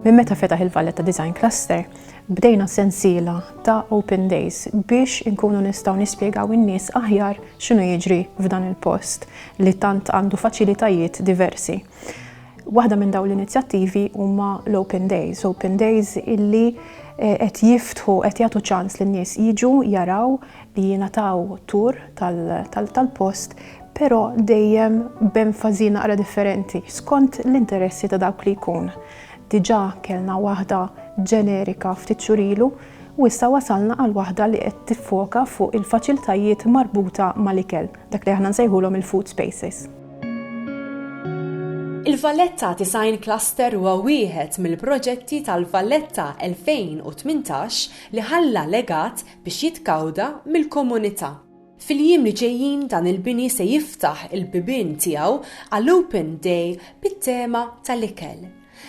Minn meta fetaħ il-Valletta Design Cluster, bdejna sensiela ta' Open Days biex inkunu nistgħu nispjegaw in-nies aħjar x'inhu jiġri f'dan il-post li tant għandu faċilitajiet diversi. Waħda minn dawn l-inizjattivi huma l-Open Days. Open Days illi qed jiftħu qed jagħtu ċans lin-nies jiġu jaraw li jingħataw tur tal-post, però dejjem b'enfażi naqra differenti skont l-interessi ta' dawk li jkun. Diġà kellna waħda ġenerika ftit xhur ilu u issa wasalna għal waħda li qed tiffoka fuq il-faċilitajiet marbuta mal-ikel, dak li aħna nsejħulhom il-food spaces. Il-Valletta Design Cluster huwa wieħed mill-proġetti tal-Valletta 2018 li ħalla legat biex jitkawda mill-komunità. Fil-jiem li ġejjin dan il-bini se jiftaħ il-bibien tiegħu għall-Open Day bit-tema tal-ikel,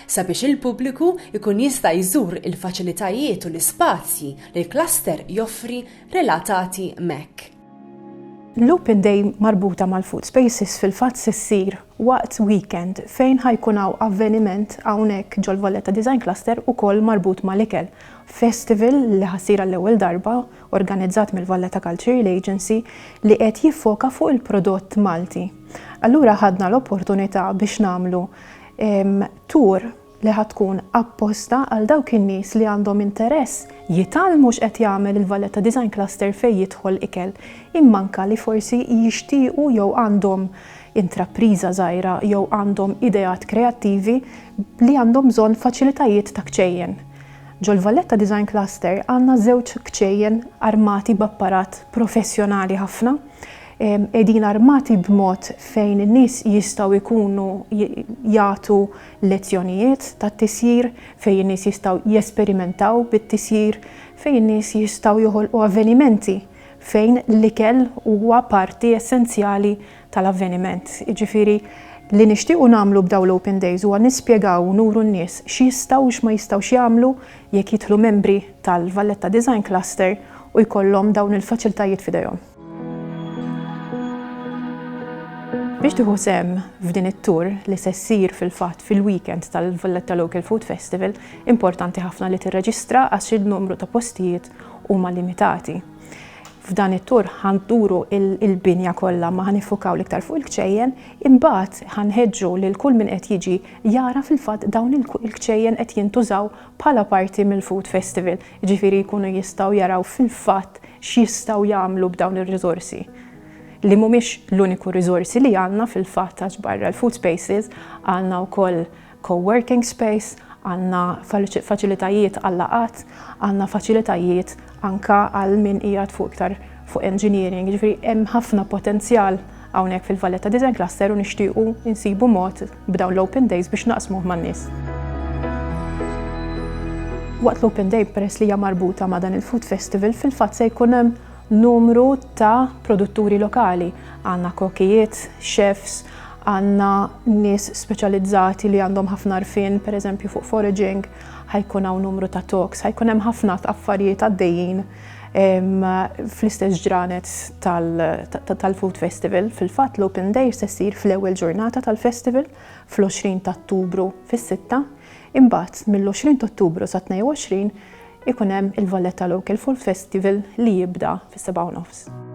sabiex il-pubbliku ikun jista' jżur il-faċilitajiet u l-ispazji li l-cluster joffri relatati mek. L-Open Day marbuta mal-Food Spaces fil-fatt se ssir waqt weekend fejn ħajkun hawn avveniment hawnhekk ġol-Valletta Design Cluster ukoll marbut mal-ikel. Festival li ħassir għall-ewwel darba organizzat mill-Valletta Cultural Agency li qed jiffoka fuq il-prodott Malti. Allura ħadna l-opportunità biex nagħmlu tour li ħatkun apposta għal dawk in-nies li għandhom interess jitgħallmu x'qed jagħmel il-Valletta Design Cluster fejn jidħol ikel, imma anke li forsi jixtiequ jew għandhom intrapriża żgħira jew għandhom ideat kreattivi li għandhom bżonn faċilitajiet ta' kċejjen. Ġol-Valletta Design Cluster għandna żewġ kċejjen armati b'apparat professjonali ħafna, qegħdin armati b'mod fejn in-nies jistgħu jkunu jagħtu lezzjonijiet tat-tisjir, fejn in-nies jistgħu jesperimentaw bit-tisjir, fejn in-nies jistgħu joħolqu avvenimenti fejn l-ikel huwa parti essenzjali tal-avveniment. Jiġifieri li nixtiequ nagħmlu b'dawn l-Open Days huwa nispjegaw nuru n-nies x'jistgħu x'ma jistgħux jagħmlu jekk jidħlu membri tal-Valletta Design Cluster u jkollhom dawn il-faċilitajiet f'idejhom. Biex tieħu sehem f'din it-tour li se ssir fil-fatt fil-weekend tal-Valletta Local Food Festival, importanti ħafna li tirreġistra għax il-numru ta' postijiet huma limitati. F'dan it-tour ħanduru il-binja kollha ma ħanifukaw l-iktar fuq il-kċejjen, imbagħad ħanħeġġu lil kull min qed jiġi jara fil-fatt dawn il-kċejjen qed jintużaw bħala parti mill-Food Festival, jiġifieri jkunu jistgħu jaraw fil-fatt x'jistgħu jagħmlu b'dawn ir-riżorsi. Li mhumiex l-uniku riżorsi li għandna fil-fatt għax barra l-Food Spaces għandna wkoll co-working space, għandna faċilitajiet għall-laqat, għandna faċilitajiet anke għal min qiegħed fuq engineering, jiġifieri hemm ħafna potenzjal hawnhekk fil-Valletta Design Cluster u nixtiequ insibu mod b'dawn l-Open Days biex naqsmuh man-nies. Waqt l-Open Day peress li hija marbuta ma' dan il-Food Festival fil-fatt se jkun hemm numru ta' produtturi lokali. Għandna kokijiet, chefs, għandna nies speċjalizzati li għandhom ħafna għarfien, pereżempju fuq foraging, ħajkun hawn numru ta' talks, ħajkun hemm ħafna affarijiet għaddejjin fl-istess ġranet tal-Food Festival. Fil-fatt l-Open Day se ssir fl-ewwel ġurnata tal-festival fl-20 ta' Ottubru fis-6, imbagħad mill-20 ta' Ottubru sa 22 ikun hemm il-Valletta Local Food Festival li jibda fis-7:30.